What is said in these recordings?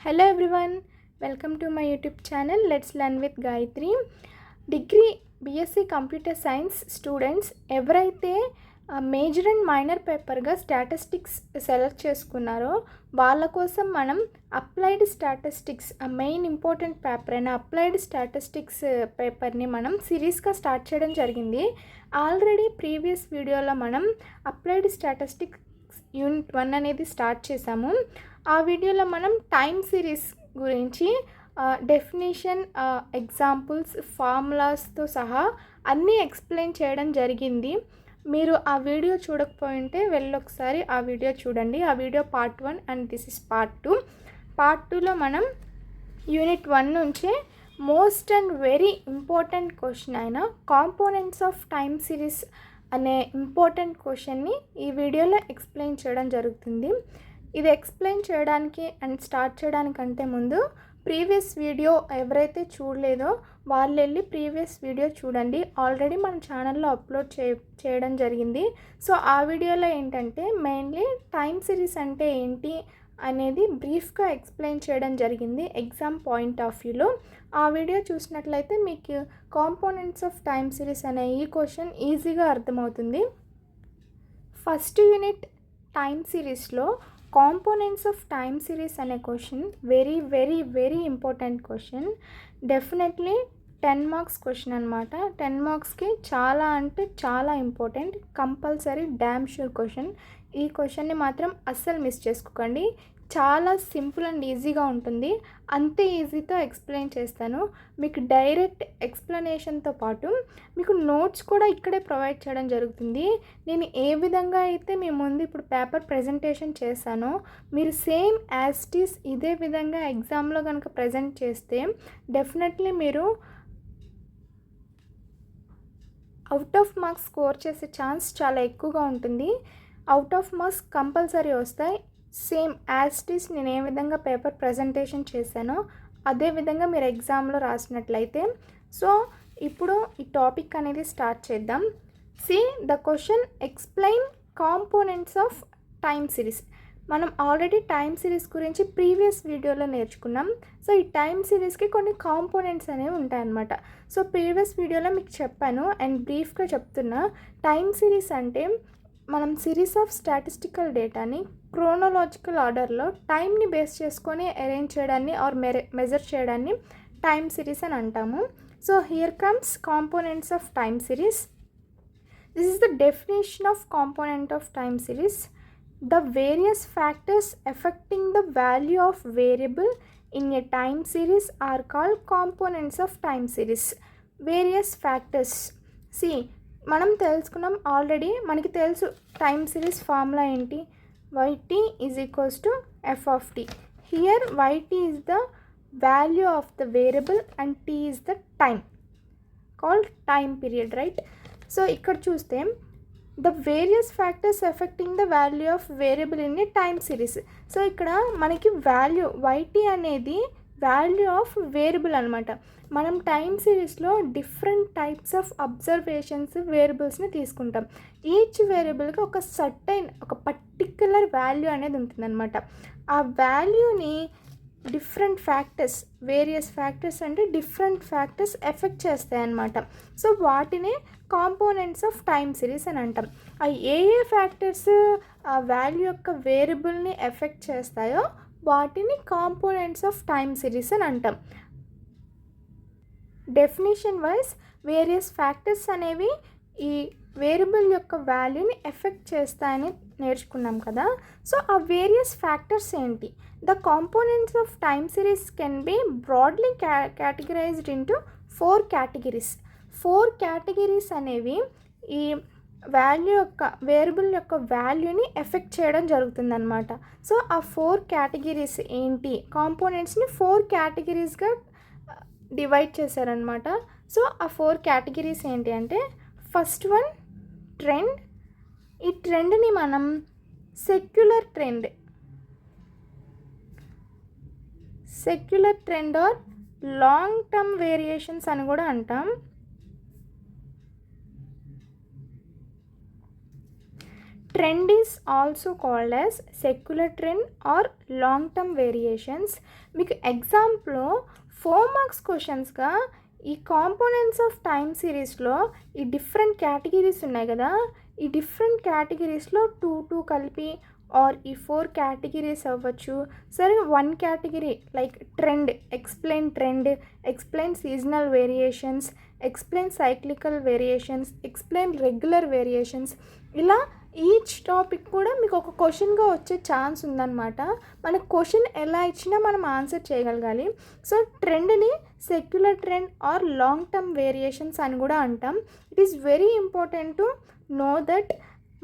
Hello everyone, welcome to my YouTube channel. Let's learn with Gayatri. Degree BSc Computer Science students ఎవరైతే major and minor పేపర్గా statistics select చేసుకున్నారో వాళ్ళ కోసం మనం applied statistics main important paper అయిన applied statistics పేపర్ని మనం సిరీస్గా start చేయడం జరిగింది. ఆల్రెడీ ప్రీవియస్ వీడియోలో మనం అప్లైడ్ స్టాటిస్టిక్స్ యూనిట్ 1 అనేది స్టార్ట్ చేసాము. ఆ వీడియోలో మనం టైమ్ సిరీస్ గురించి డెఫినేషన్, ఎగ్జాంపుల్స్, ఫార్ములాస్తో సహా అన్నీ ఎక్స్ప్లెయిన్ చేయడం జరిగింది. మీరు ఆ వీడియో చూడకపోయింటే ఒకసారి ఆ వీడియో చూడండి. ఆ video part 1 and this is part 2. Part 2లో మనం యూనిట్ 1 నుంచే most and very important question అయిన కాంపోనెంట్స్ ఆఫ్ టైమ్ సిరీస్ అనే ఇంపార్టెంట్ క్వశ్చన్ని ఈ వీడియోలో ఎక్స్ప్లెయిన్ చేయడం జరుగుతుంది. ఇది ఎక్స్ప్లెయిన్ చేయడానికి అండ్ స్టార్ట్ చేయడానికంటే ముందు ప్రీవియస్ వీడియో ఎవరైతే చూడలేదో వాళ్ళు వెళ్ళి ప్రీవియస్ వీడియో చూడండి. ఆల్రెడీ మన ఛానల్లో అప్లోడ్ చేయడం జరిగింది. సో ఆ వీడియోలో ఏంటంటే మెయిన్లీ టైమ్ సిరీస్ అంటే ఏంటి అనేది బ్రీఫ్గా ఎక్స్ప్లెయిన్ చేయడం జరిగింది ఎగ్జామ్ పాయింట్ ఆఫ్ వ్యూలో. ఆ వీడియో చూసినట్లయితే మీకు కాంపోనెంట్స్ ఆఫ్ టైమ్ సిరీస్ అనే ఈ క్వశ్చన్ ఈజీగా అర్థమవుతుంది. ఫస్ట్ యూనిట్ టైమ్ సిరీస్లో కాంపోనెంట్స్ ఆఫ్ టైమ్ సిరీస్ అనే question very very very important question. Definitely 10 marks question అనమాట. 10 మార్క్స్కి చాలా అంటే చాలా important, compulsory damn sure question. ఈ క్వశ్చన్ని మాత్రం అస్సలు మిస్ చేసుకోకండి. చాలా సింపుల్ అండ్ ఈజీగా ఉంటుంది. అంతే ఈజీతో ఎక్స్ప్లెయిన్ చేస్తాను. మీకు డైరెక్ట్ ఎక్స్ప్లెనేషన్తో పాటు మీకు నోట్స్ కూడా ఇక్కడే ప్రొవైడ్ చేయడం జరుగుతుంది. నేను ఏ విధంగా అయితే మీ ముందు ఇప్పుడు పేపర్ ప్రజెంటేషన్ చేశానో మీరు సేమ్ యాజ్ ఇట్ ఈస్ ఇదే విధంగా ఎగ్జామ్లో కనుక ప్రజెంట్ చేస్తే డెఫినెట్లీ మీరు అవుట్ ఆఫ్ మార్క్స్ స్కోర్ చేసే ఛాన్స్ చాలా ఎక్కువగా ఉంటుంది. అవుట్ ఆఫ్ మార్క్స్ కంపల్సరీ వస్తాయి. సేమ్ యాజ్ ఇట్ ఈస్ నేను ఏ విధంగా పేపర్ ప్రజెంటేషన్ చేశానో అదే విధంగా మీరు ఎగ్జామ్లో రాసినట్లయితే. సో ఇప్పుడు ఈ టాపిక్ అనేది స్టార్ట్ చేద్దాం. See the question explain components of time series. మనం ఆల్రెడీ టైమ్ సిరీస్ గురించి ప్రీవియస్ వీడియోలో నేర్చుకున్నాం. సో ఈ టైమ్ సిరీస్కి కొన్ని కాంపోనెంట్స్ అనేవి ఉంటాయన్నమాట. సో ప్రీవియస్ వీడియోలో మీకు చెప్పాను అండ్ బ్రీఫ్గా చెప్తున్నా. టైమ్ సిరీస్ అంటే మనం సిరీస్ ఆఫ్ స్టాటిస్టికల్ డేటాని క్రోనలాజికల్ ఆర్డర్లో టైంని బేస్ చేసుకొని అరేంజ్ చేయడాన్ని ఆర్ మెజర్ చేయడాన్ని టైమ్ సిరీస్ అని అంటాము. So here comes components of time series. This is the definition of component of time series. The various factors affecting the value of variable in a time series are called components of time series. Various factors. See, మనం తెలుసుకున్నాం already. మనకి తెలుసు time series formula ఏంటి. yt is equals to f of t. Here yt is the value of the variable and t is the time, called time period, right. So ఇక్కడ చూస్తే the various factors affecting the value of variable in a time series. So ఇక్కడ మనకి value yt అనేది value of variable అనమాట. మనం time సిరీస్లో different types of observations వేరియబుల్స్ని తీసుకుంటాం. Each వేరియబుల్కి ఒక సర్టైన్ ఒక పర్టిక్యులర్ వాల్యూ అనేది ఉంటుందన్నమాట. ఆ వాల్యూని డిఫరెంట్ ఫ్యాక్టర్స్, వేరియస్ ఫ్యాక్టర్స్ అంటే డిఫరెంట్ ఫ్యాక్టర్స్ ఎఫెక్ట్ చేస్తాయన్నమాట. సో వాటినే కాంపోనెంట్స్ ఆఫ్ టైమ్ సిరీస్ అని అంటాం. ఆ ఏ ఫ్యాక్టర్స్ ఆ వాల్యూ యొక్క వేరియబుల్ని ఎఫెక్ట్ చేస్తాయో వాటిని కాంపోనెంట్స్ ఆఫ్ టైమ్ సిరీస్ అని అంటాం. డెఫినేషన్ వైజ్ వేరియస్ ఫ్యాక్టర్స్ అనేవి ఈ వేరియబుల్ యొక్క వాల్యూని ఎఫెక్ట్ చేస్తాయని నేర్చుకున్నాం కదా. సో ఆ వేరియస్ ఫ్యాక్టర్స్ ఏంటి? The components of time series can be broadly categorized into 4 categories. 4 categories అనేవి ఈ వాల్యూ యొక్క వేరియబుల్ యొక్క వాల్యూని ఎఫెక్ట్ చేయడం జరుగుతుందన్నమాట. సో ఆ 4 కేటగిరీస్ ఏంటి? కాంపోనెంట్స్ని 4 కేటగిరీస్గా డివైడ్ చేశారనమాట. సో ఆ 4 కేటగిరీస్ ఏంటి అంటే ఫస్ట్ వన్ ట్రెండ్. ఈ ట్రెండ్ని మనం secular trend or long term variations అని కూడా అంటాం. Trend is also called as secular trend or long term variations. మీకు ఎగ్జామ్లో 4 మార్క్స్ క్వశ్చన్స్గా ఈ కాంపోనెంట్స్ ఆఫ్ టైమ్ సిరీస్లో ఈ డిఫరెంట్ కేటగిరీస్ ఉన్నాయి కదా, ఈ డిఫరెంట్ కేటగిరీస్లో 2 కలిపి ఆర్ ఈ 4 కేటగిరీస్ అవ్వచ్చు. సరే, 1 category like trend, explain seasonal variations, explain cyclical variations, explain regular variations, ఇలా ఈచ్ టాపిక్ కూడా మీకు ఒక క్వశ్చన్గా వచ్చే ఛాన్స్ ఉందన్నమాట. మనకు క్వశ్చన్ ఎలా ఇచ్చినా మనం ఆన్సర్ చేయగలగాలి. సో ట్రెండ్ని secular trend or long term variations అని కూడా అంటాం. It is very important to know that.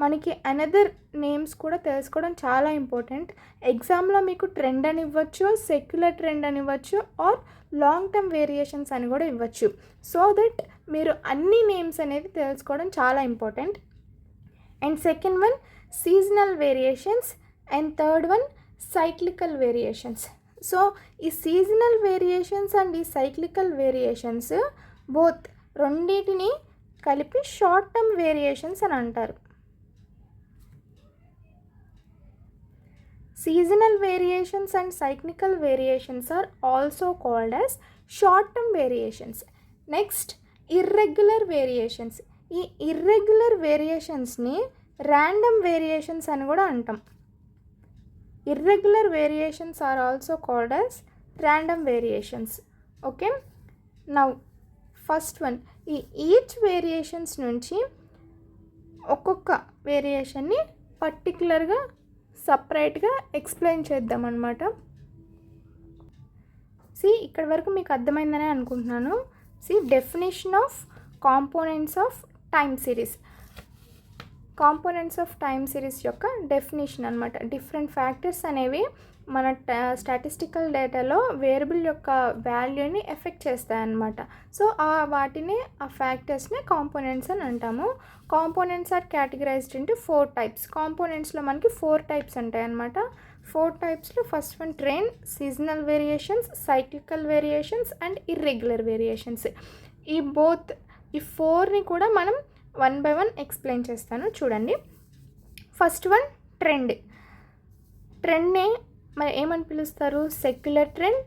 మనకి అనదర్ నేమ్స్ కూడా తెలుసుకోవడం చాలా ఇంపార్టెంట్. ఎగ్జామ్లో మీకు ట్రెండ్ అని ఇవ్వచ్చు, సెక్యులర్ ట్రెండ్ అని ఇవ్వచ్చు, ఆర్ లాంగ్ టర్మ్ వేరియేషన్స్ అని కూడా ఇవ్వచ్చు. సో దట్ మీరు అన్ని నేమ్స్ అనేది తెలుసుకోవడం చాలా important. And second one seasonal variations, and third one cyclical variations. So ఈ సీజనల్ వేరియేషన్స్ అండ్ ఈ సైక్లికల్ వేరియేషన్స్ బోత్ రెండింటిని కలిపి షార్ట్ టర్మ్ వేరియేషన్స్ అని అంటారు. Seasonal variations and cyclical variations are also called as short-term variations. Next, irregular variations. ఈ irregular variationsని random variations అని కూడా అంటాం. Irregular variations are also called as random variations. Okay. Now, first one, ఈ each variations నుంచి ఒక్కొక్క వేరియేషన్ని పర్టికులర్గా సపరేట్గా explain చేద్దాం అన్నమాట. ఇక్కడ వరకు మీకు అర్థమైందనే అనుకుంటున్నాను. Definition of components of time series. Components of time series యొక్క డెఫినేషన్ అనమాట. డిఫరెంట్ ఫ్యాక్టర్స్ అనేవి మన స్టాటిస్టికల్ డేటాలో వేరియబుల్ యొక్క వాల్యూని ఎఫెక్ట్ చేస్తాయన్నమాట. సో వాటిని ఆ ఫ్యాక్టర్స్ని కాంపోనెంట్స్ అని అంటాము. Components are categorized into 4 types. కాంపోనెంట్స్లో మనకి 4 టైప్స్ ఉంటాయి అన్నమాట. 4 టైప్స్లో first one trend, seasonal variations, cyclical variations and irregular variations. ఈ 4ని కూడా మనం 1 by 1 ఎక్స్ప్లెయిన్ చేస్తాను, చూడండి. First one trend. ట్రెండ్ని మరి ఏమని పిలుస్తారు? Secular trend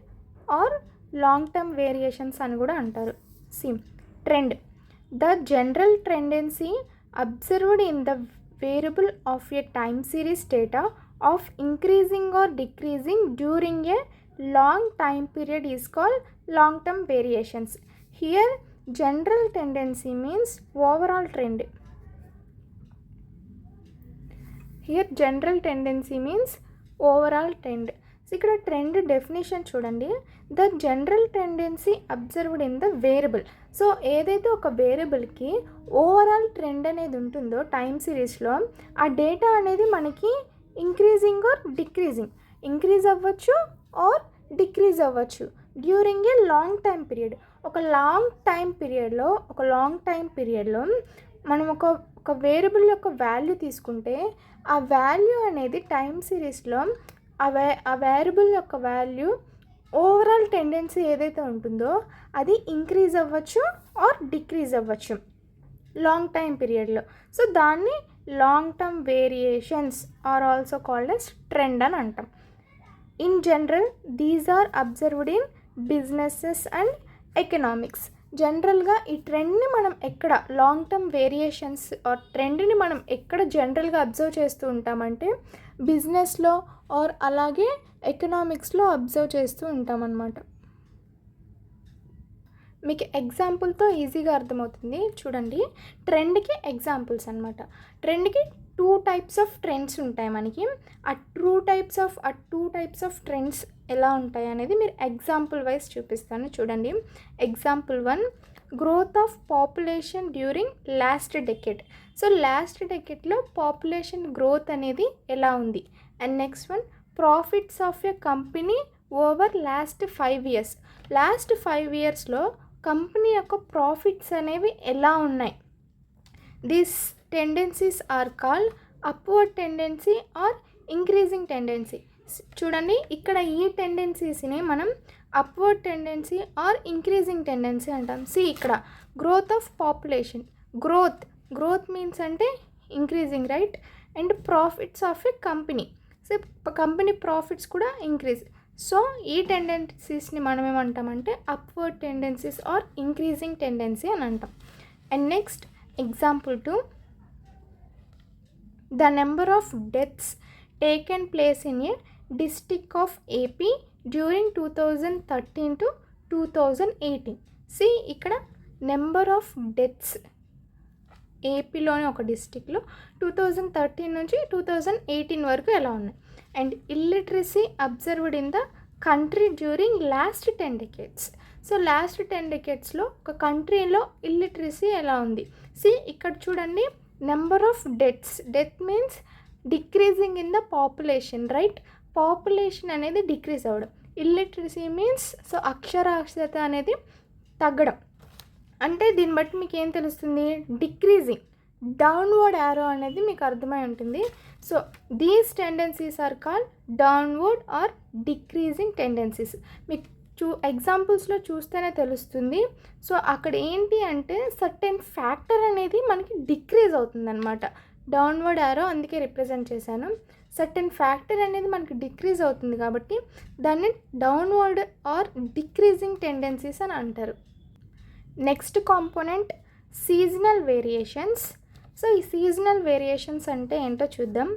or long term variations అని కూడా అంటారు. Trend, the general tendency observed in the variable of a time series data of increasing or decreasing during a long time period is called long term variations. Here general tendency means overall trend. Here general tendency means overall trend. ఇక్కడ trend definition చూడండి. The general tendency observed in the variable. So ఏదైతే ఒక వేరియబుల్కి overall trend అనేది ఉంటుందో time సిరీస్లో, ఆ data అనేది మనకి ఇంక్రీజింగ్ ఆర్ డిక్రీజింగ్, ఇంక్రీజ్ అవ్వచ్చు ఆర్ డిక్రీజ్ అవ్వచ్చు during a long time period. ఒక లాంగ్ టైం పీరియడ్లో మనం ఒక వేరియబుల్ యొక్క వాల్యూ తీసుకుంటే, ఆ వాల్యూ అనేది టైమ్ సిరీస్లో ఆ వేరియబుల్ యొక్క వాల్యూ ఓవరాల్ టెండెన్సీ ఏదైతే ఉంటుందో అది ఇంక్రీజ్ అవ్వచ్చు ఆర్ డిక్రీజ్ అవ్వచ్చు లాంగ్ టైం పీరియడ్లో. సో దాన్ని long term variations are also called as trend అని అంటాం. In general these are observed in businesses and economics. జనరల్గా ఈ ట్రెండ్ని మనం ఎక్కడ, లాంగ్ టర్మ్ వేరియేషన్స్ ఆర్ ట్రెండ్ని మనం ఎక్కడ జనరల్గా అబ్జర్వ్ చేస్తూ ఉంటామంటే బిజినెస్లో ఆర్ అలాగే ఎకనామిక్స్లో అబ్జర్వ్ చేస్తూ ఉంటామన్నమాట. మీకు ఎగ్జాంపుల్తో ఈజీగా అర్థమవుతుంది, చూడండి. ట్రెండ్కి ఎగ్జాంపుల్స్ అనమాట. ట్రెండ్కి 2 types ఆఫ్ ట్రెండ్స్ ఉంటాయి మనకి. ఆ 2 types ఆఫ్ ట్రెండ్స్ ఎలా ఉంటాయి అనేది మీరు ఎగ్జాంపుల్ వైజ్ చూపిస్తాను, చూడండి. Example 1, growth of population during last decade. So last డెకేడ్లో పాపులేషన్ గ్రోత్ అనేది ఎలా ఉంది. And next one, profits of a company over last 5 years. Last 5 yearsలో కంపెనీ యొక్క ప్రాఫిట్స్ అనేవి ఎలా ఉన్నాయి. These tendencies are called upward tendency or increasing tendency. చూడండి, ఇక్కడ ఈ టెండెన్సీస్ని మనం upward tendency or increasing tendency అంటాం. ఇక్కడ growth of population, growth means అంటే increasing, right. And profits of a company. So company profits కూడా ఇంక్రీజ్. సో ఈ టెండెన్సీస్ని మనం ఏమంటామంటే upward tendencies or increasing tendency అని అంటాం. And next example 2, the number of deaths taken place in a district of AP during 2013 to 2018. See ఇక్కడ number of deaths ఏపీలోని ఒక డిస్టిక్లో 2013 నుంచి 2018 వరకు ఎలా ఉన్నాయి. And illiteracy observed in the country during last 10 decades. So last 10 decadesలో ఒక కంట్రీలో ఇల్లిటరసీ ఎలా ఉంది. ఇక్కడ చూడండి, number of death means decreasing in the population, right? Population అనేది డిక్రీజ్ అవ్వడం. ఇల్లిటరసీ మీన్స్ సో అక్షరాస్యత అనేది తగ్గడం. అంటే దీన్ని బట్టి మీకు ఏం తెలుస్తుంది, డిక్రీజింగ్, డౌన్వర్డ్ యారో అనేది మీకు అర్థమై ఉంటుంది. So these tendencies are called downward or decreasing tendencies. మీకు ఎగ్జాంపుల్స్లో చూస్తేనే తెలుస్తుంది. సో అక్కడ ఏంటి అంటే సర్టెన్ ఫ్యాక్టర్ అనేది మనకి డిక్రీజ్ అవుతుంది అనమాట. డౌన్వర్డ్ యారో అందుకే రిప్రజెంట్ చేశాను. సర్టెన్ ఫ్యాక్టర్ అనేది మనకి డిక్రీజ్ అవుతుంది కాబట్టి దాన్ని డౌన్వర్డ్ ఆర్ డిక్రీజింగ్ టెండెన్సీస్ అని అంటారు. Next component seasonal variations. So ఈ సీజనల్ వేరియేషన్స్ అంటే ఏంటో చూద్దాం.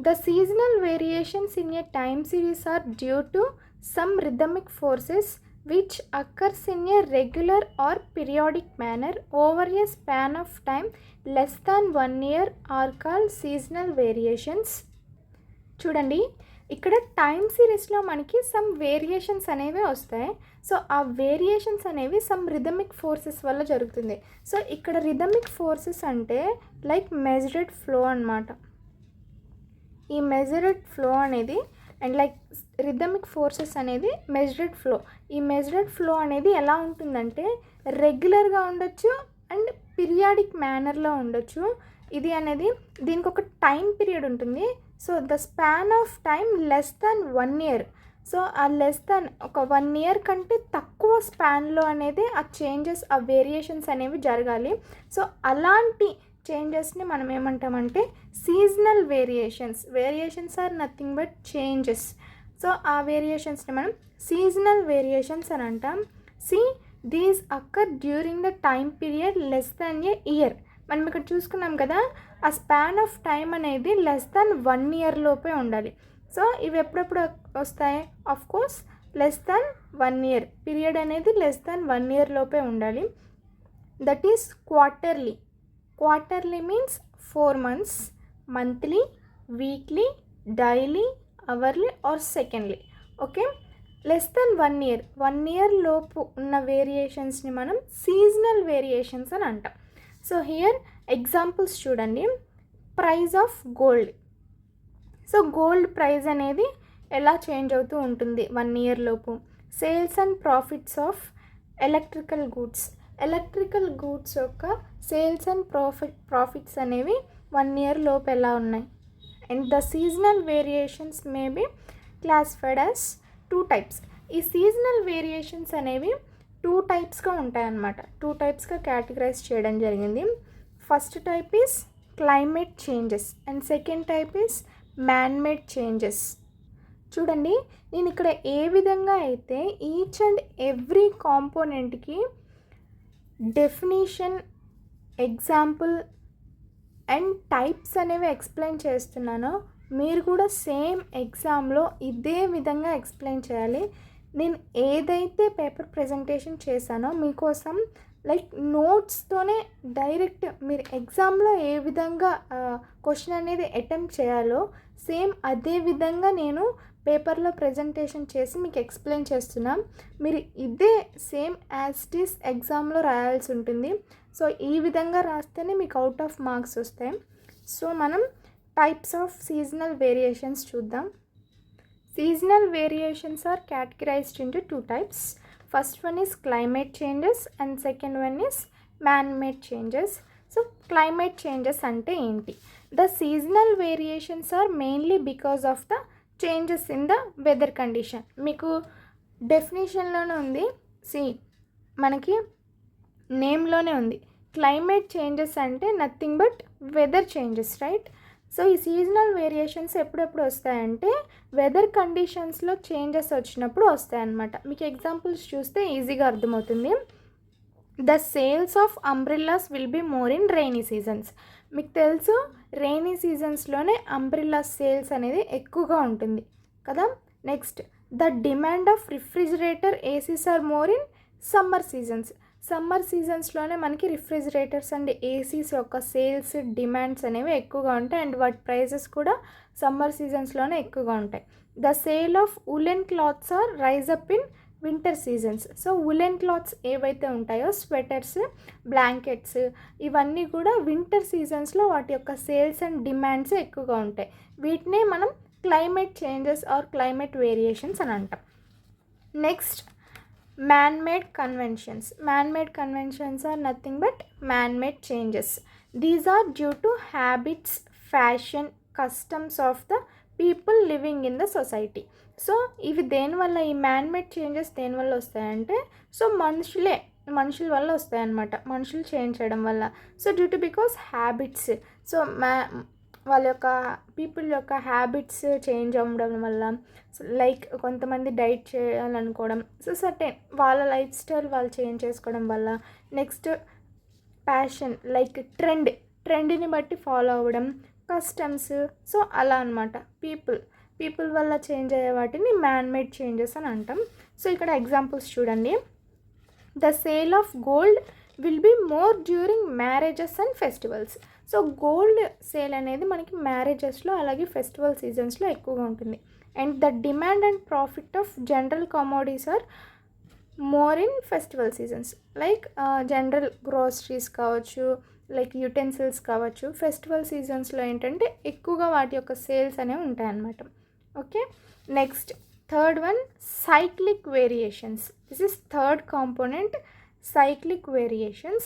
The seasonal variations in a time series are due to some rhythmic forces which occurs in a regular or periodic manner over a span of time less than 1 year are called seasonal variations. చూడండి, ఇక్కడ time సిరీస్లో మనకి some variations అనేవి వస్తాయి. So ఆ variations అనేవి some rhythmic forces వల్ల జరుగుతుంది. సో ఇక్కడ రిథమిక్ ఫోర్సెస్ అంటే లైక్ మెజర్డ్ ఫ్లో అన్నమాట. ఈ మెజర్డ్ ఫ్లో అనేది అండ్ లైక్ రిథమిక్ ఫోర్సెస్ అనేది మెజర్డ్ ఫ్లో. ఈ మెజర్డ్ ఫ్లో అనేది ఎలా ఉంటుందంటే రెగ్యులర్గా ఉండొచ్చు అండ్ పీరియాడిక్ మేనర్లో ఉండొచ్చు. ఇది అనేది దీనికి ఒక టైం పీరియడ్ ఉంటుంది. So the span of time less than 1 year. So ఆ లెస్ దాన్ ఒక 1 year కంటే తక్కువ స్పాన్లో అనేది ఆ చేంజెస్, ఆ వేరియేషన్స్ అనేవి జరగాలి. సో అలాంటి చేంజెస్ని మనం ఏమంటామంటే seasonal variations. Variations are nothing but changes. So ఆ వేరియేషన్స్ని మనం సీజనల్ వేరియేషన్స్ అని అంటాం. These occur during the time period less than a year. మనం ఇక్కడ చూసుకున్నాం కదా, ఆ స్పాన్ ఆఫ్ టైం అనేది లెస్ దాన్ 1 year లోపే ఉండాలి. సో ఇవి ఎప్పుడెప్పుడు వస్తాయి? Of course less than 1 year period అనేది లెస్ దాన్ 1 year లోపే ఉండాలి. That is quarterly. Quarterly means 4 months, monthly, weekly, daily, hourly or secondly. Okay, less than 1 year, 1 year లోపు ఉన్న వేరియేషన్స్ని మనం సీజనల్ వేరియేషన్స్ అని అంటాం. సో హియర్ ఎగ్జాంపుల్స్ చూడండి. Price of gold. So gold price అనేది ఎలా చేంజ్ అవుతూ ఉంటుంది 1 year లోపు. Sales and profits of electrical goods. Electrical goods యొక్క సేల్స్ అండ్ ప్రాఫిట్స్ అనేవి 1 year లోపు ఎలా ఉన్నాయి. And the seasonal variations may be classified as 2 types. ఈ సీజనల్ వేరియేషన్స్ అనేవి 2 typesగా ఉంటాయన్నమాట. 2 typesగా కేటగరైజ్ చేయడం జరిగింది. First type is climate changes and second type is manmade changes. చూడండి, నేను ఇక్కడ ఏ విధంగా అయితే ఈచ్ అండ్ ఎవ్రీ కాంపోనెంట్కి డెఫినిషన్, ఎగ్జాంపుల్ అండ్ టైప్స్ అనేవి ఎక్స్ప్లెయిన్ చేస్తున్నానో మీరు కూడా సేమ్ ఎగ్జామ్లో ఇదే విధంగా ఎక్స్ప్లెయిన్ చేయాలి. నేను ఏదైతే పేపర్ ప్రజెంటేషన్ చేశానో మీకోసం లైక్ నోట్స్తోనే డైరెక్ట్ మీరు ఎగ్జామ్లో ఏ విధంగా క్వశ్చన్ అనేది అటెంప్ట్ చేయాలో సేమ్ అదే విధంగా నేను పేపర్లో ప్రజెంటేషన్ చేసి మీకు ఎక్స్ప్లెయిన్ చేస్తున్నాం. మీరు ఇదే సేమ్ యాజ్ ఇట్ ఈస్ ఎగ్జామ్లో రాయాల్సి ఉంటుంది. సో ఈ విధంగా రాస్తేనే మీకు అవుట్ ఆఫ్ మార్క్స్ వస్తాయి. సో మనం టైప్స్ ఆఫ్ సీజనల్ వేరియేషన్స్ చూద్దాం. Seasonal variations are categorized into 2 types. First one is climate changes and second one is man-made changes. So climate changes ante enti? The seasonal variations are mainly because of the changes in the weather condition. మీకు డెఫినేషన్లోనే ఉంది, మనకి నేమ్లోనే ఉంది. Climate changes అంటే nothing but weather changes, right? So ఈ seasonal variations ఎప్పుడెప్పుడు వస్తాయంటే weather కండిషన్స్లో చేంజెస్ వచ్చినప్పుడు వస్తాయన్నమాట. మీకు ఎగ్జాంపుల్స్ చూస్తే ఈజీగా అర్థమవుతుంది. The sales of umbrellas will be more in rainy seasons. మీకు తెలుసు రైనీ సీజన్స్లోనే అంబ్రిల్లా సేల్స్ అనేది ఎక్కువగా ఉంటుంది కదా. Next, the demand of refrigerator ACs are more in summer seasons. Summer సీజన్స్లోనే మనకి రిఫ్రిజిరేటర్స్ అండ్ ఏసీస్ యొక్క సేల్స్ డిమాండ్స్ అనేవి ఎక్కువగా ఉంటాయి అండ్ వాటి ప్రైజెస్ కూడా సమ్మర్ సీజన్స్లోనే ఎక్కువగా ఉంటాయి. The sale of woollen clothes are rise up in winter seasons. So woollen clothes ఏవైతే ఉంటాయో స్వెటర్స్, బ్లాంకెట్స్, ఇవన్నీ కూడా వింటర్ సీజన్స్లో వాటి యొక్క సేల్స్ అండ్ డిమాండ్స్ ఎక్కువగా ఉంటాయి. వీటినే మనం climate changes are climate variations అని అంటాం. Next, man-made conventions. Man-made conventions are nothing but man-made changes. These are due to habits, fashion, customs of the people living in the society. So ఇవి దేనివల్ల, ఈ man-made changes దేనివల్ల వస్తాయంటే so మనుషుల వల్ల వస్తాయన్నమాట. మనుషులు చేంజ్ చేయడం వల్ల. So due to because habits, so వాళ్ళ యొక్క పీపుల్ యొక్క హ్యాబిట్స్ చేంజ్ అవ్వడం వల్ల, లైక్ కొంతమంది డైట్ చేయాలనుకోవడం, సో సర్టెన్ వాళ్ళ లైఫ్ స్టైల్ వాళ్ళు చేంజ్ చేసుకోవడం వల్ల. నెక్స్ట్, ప్యాషన్, లైక్ ట్రెండ్ని బట్టి ఫాలో అవ్వడం, కస్టమ్స్, సో అలా అనమాట. పీపుల్ వల్ల చేంజ్ అయ్యే వాటిని మ్యాన్మేడ్ చేంజెస్ అని అంటాం. సో ఇక్కడ ఎగ్జాంపుల్స్ చూడండి. The sale of gold will be more during marriages and festivals. So gold sale అనేది మనకి మ్యారేజెస్లో అలాగే ఫెస్టివల్ సీజన్స్లో ఎక్కువగా ఉంటుంది. And the demand and profit of general commodities are more in festival seasons. Like general groceries కావచ్చు, like utensils కావచ్చు, festival సీజన్స్లో ఏంటంటే ఎక్కువగా వాటి యొక్క సేల్స్ అనేవి ఉంటాయన్నమాట. Okay, next third one, cyclic variations. This is third component, cyclic variations.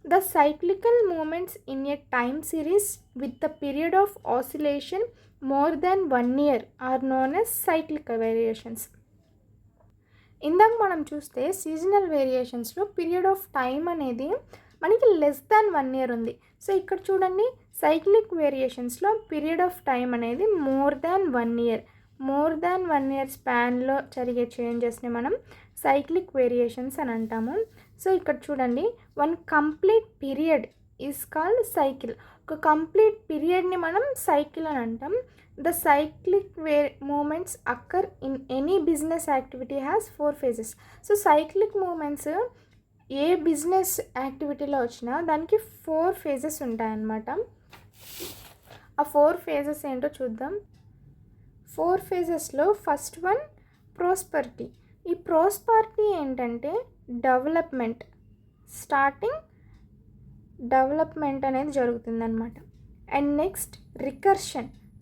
The cyclical movements in a time series with the period of oscillation more than 1 year are known as cyclic variations. ఇందాక మనం చూస్తే seasonal వేరియేషన్స్లో period of time అనేది మనకి less than 1 year ఉంది. So ఇక్కడ చూడండి, cyclic వేరియేషన్స్లో period of time అనేది more than 1 year స్పాన్లో జరిగే చేంజెస్ని మనం సైక్లిక్ వేరియేషన్స్ అని అంటాము. సో ఇక్కడ చూడండి, one complete period is called cycle. ఒక కంప్లీట్ పీరియడ్ని మనం సైకిల్ అని అంటాం. The cyclic movements occur in any business activity has 4 phases. So cyclic movements ఏ బిజినెస్ యాక్టివిటీలో వచ్చినా దానికి 4 phases ఉంటాయన్నమాట. ఆ 4 phases ఏంటో చూద్దాం. 4 phases ఫస్ట్ వన్ ప్రాస్పరిటీ. ఈ ప్రాస్పరిటీ ఏంటంటే డెవలప్మెంట్ అనేది జరుగుతుందన్నమాట. And next,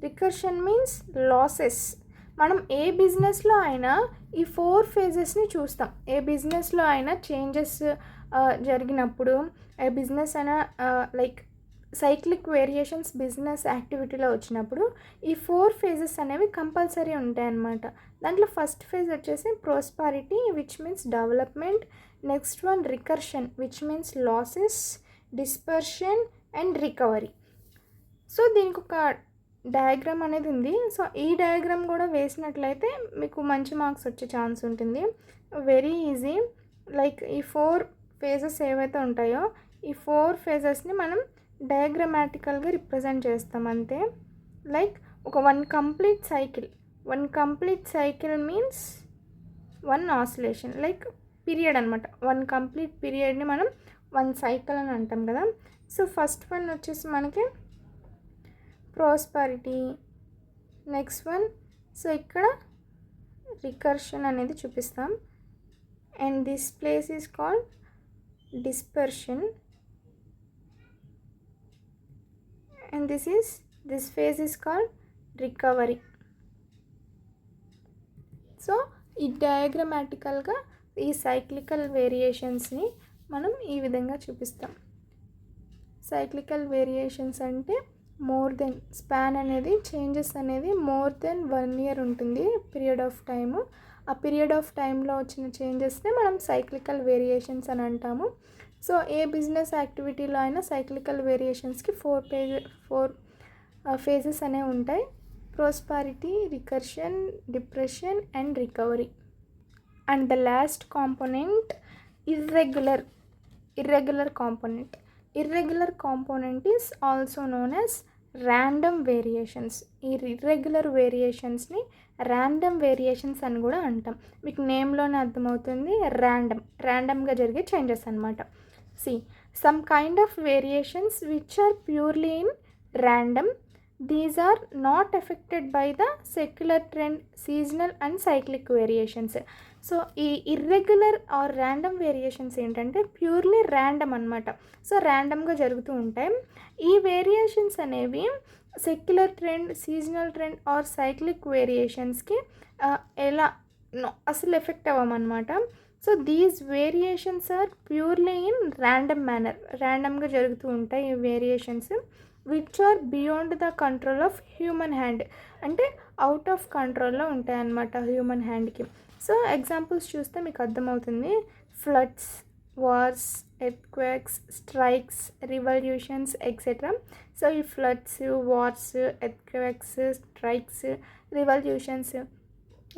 recursion means losses. మనం ఏ బిజినెస్లో అయినా ఈ 4 phases చూస్తాం. ఏ బిజినెస్లో అయినా చేంజెస్ జరిగినప్పుడు, ఏ బిజినెస్ అయినా లైక్ సైక్లిక్ వేరియేషన్స్ బిజినెస్ యాక్టివిటీలో వచ్చినప్పుడు ఈ 4 phases అనేవి కంపల్సరీ ఉంటాయన్నమాట. దాంట్లో ఫస్ట్ ఫేజ్ వచ్చేసి prosperity, which means development. Next one recursion, which means losses, dispersion and recovery. So దీనికి ఒక డయాగ్రామ్ అనేది ఉంది. సో ఈ డయాగ్రామ్ కూడా వేసినట్లయితే మీకు మంచి మార్క్స్ వచ్చే ఛాన్స్ ఉంటుంది. Very easy. లైక్ ఈ 4 phases ఏవైతే ఉంటాయో ఈ 4 phasesని మనం డయాగ్రమాటికల్గా రిప్రజెంట్ చేస్తాం అంతే. లైక్ ఒక one complete cycle means 1 oscillation, like period అనమాట. 1 కంప్లీట్ పీరియడ్ని మనం 1 cycle అని అంటాం కదా. సో ఫస్ట్ వన్ వచ్చేసి మనకి ప్రాస్పరిటీ. నెక్స్ట్ వన్, సో ఇక్కడ రికర్షన్ అనేది చూపిస్తాం. And this place is called dispersion. And this phase is called recovery. So ఈ డయాగ్రమాటికల్గా ఈ సైక్లికల్ వేరియేషన్స్ని మనం ఈ విధంగా చూపిస్తాం. సైక్లికల్ వేరియేషన్స్ అంటే మోర్ దెన్ స్పాన్ అనేది చేంజెస్ అనేది మోర్ దెన్ 1 year ఉంటుంది పీరియడ్ ఆఫ్ టైము. ఆ పీరియడ్ ఆఫ్ టైంలో వచ్చిన చేంజెస్ని మనం సైక్లికల్ వేరియేషన్స్ అని అంటాము. సో ఏ బిజినెస్ యాక్టివిటీలో అయినా సైక్లికల్ వేరియేషన్స్కి 4 ఫేజెస్ అనేవి ఉంటాయి. Prosperity, recursion, depression and recovery. And the last component irregular component. Irregular component is also known as random variations. ఈ irregular variationsని random variations అని కూడా అంటాం. మీకు నేమ్లోనే అర్థమవుతుంది, ర్యాండమ్గా జరిగే చేంజెస్ అనమాట. some kind of variations which are purely in random. These are not affected by the secular trend, seasonal and cyclic variations. So ఈ ఇర్రెగ్యులర్ ఆర్ ర్యాండమ్ వేరియేషన్స్ ఏంటంటే ప్యూర్లీ ర్యాండమ్ అనమాట. సో ర్యాండమ్గా జరుగుతూ ఉంటాయి. ఈ వేరియేషన్స్ అనేవి secular trend, seasonal trend or cyclic వేరియేషన్స్కి అసలు ఎఫెక్ట్ అవ్వమన్నమాట. So these variations are purely in random manner, ర్యాండమ్గా జరుగుతూ ఉంటాయి ఈ variations, which are beyond the control of human hand, అంటే అవుట్ ఆఫ్ కంట్రోల్లో ఉంటాయి అన్నమాట హ్యూమన్ హ్యాండ్కి. సో ఎగ్జాంపుల్స్ చూస్తే మీకు అర్థమవుతుంది. Floods, wars, earthquakes, strikes, revolutions etcetera. So ఈ floods, wars, earthquakes, strikes, revolutions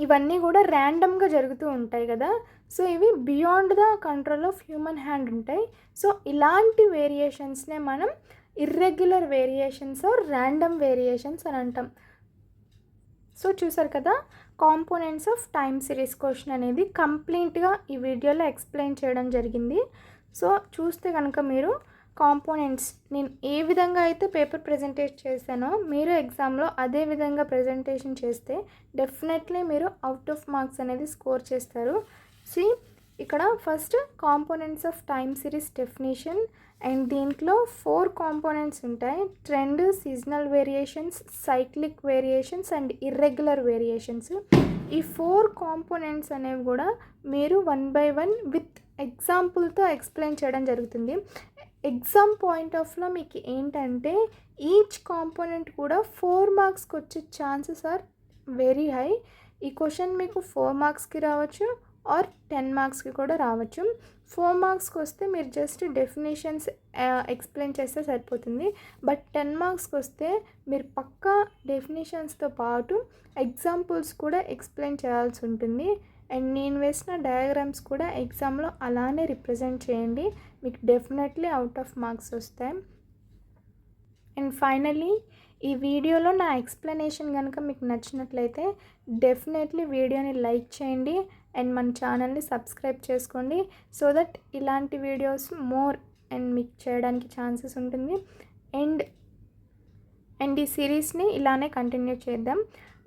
ఇవన్నీ కూడా ర్యాండమ్గా జరుగుతూ ఉంటాయి కదా. సో ఇవి beyond the control of human hand ఉంటాయి. సో ఇలాంటి వేరియేషన్స్నే మనం irregular variations or random variations అని అంటాం. సో చూసారు కదా, components of time series question అనేది కంప్లీట్గా ఈ వీడియోలో ఎక్స్ప్లెయిన్ చేయడం జరిగింది. సో చూస్తే కనుక మీరు కాంపోనెంట్స్ నేను ఏ విధంగా అయితే పేపర్ ప్రజెంటేషన్ చేశానో మీరు ఎగ్జామ్లో అదే విధంగా ప్రజెంటేషన్ చేస్తే డెఫినెట్లీ మీరు అవుట్ ఆఫ్ మార్క్స్ అనేది స్కోర్ చేస్తారు. ఇక్కడ first components of time series definition, and దీంట్లో 4 కాంపోనెంట్స్ ఉంటాయి. Trend, seasonal variations, cyclic variations and irregular variations. ఈ 4 కాంపోనెంట్స్ అనేవి కూడా మీరు 1 by 1 విత్ ఎగ్జాంపుల్తో ఎక్స్ప్లెయిన్ చేయడం జరుగుతుంది. ఎగ్జామ్ పాయింట్ ఆఫ్లో మీకు ఏంటంటే ఈచ్ కాంపోనెంట్ కూడా 4 మార్క్స్కి వచ్చే ఛాన్సెస్ ఆర్ వెరీ హై. ఈ క్వశ్చన్ మీకు 4 మార్క్స్కి రావచ్చు ఆర్ 10 మార్క్స్కి కూడా రావచ్చు. 4 మార్క్స్కి వస్తే మీరు జస్ట్ డెఫినేషన్స్ ఎక్స్ప్లెయిన్ చేస్తే సరిపోతుంది. బట్ 10 మార్క్స్కి వస్తే మీరు పక్కా డెఫినేషన్స్తో పాటు ఎగ్జాంపుల్స్ కూడా ఎక్స్ప్లెయిన్ చేయాల్సి ఉంటుంది. అండ్ నేను వేసిన డయాగ్రామ్స్ కూడా ఎగ్జామ్లో అలానే రిప్రజెంట్ చేయండి, మీకు డెఫినెట్లీ అవుట్ ఆఫ్ మార్క్స్ వస్తాయి. అండ్ ఫైనల్లీ ఈ వీడియోలో నా ఎక్స్ప్లెనేషన్ కనుక మీకు నచ్చినట్లయితే డెఫినెట్లీ వీడియోని లైక్ చేయండి అండ్ మన ఛానల్ని సబ్స్క్రైబ్ చేసుకోండి. సో దట్ ఇలాంటి వీడియోస్ మోర్ అండ్ మీకు చేయడానికి ఛాన్సెస్ ఉంటుంది. అండ్ ఈ సిరీస్ని ఇలానే కంటిన్యూ చేద్దాం.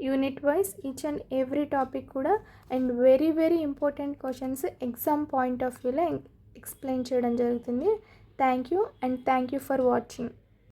Unit wise each and every topic కూడా and very very important questions exam point of వ్యూలో ఎక్స్ప్లెయిన్ చేయడం జరుగుతుంది. Thank you for watching.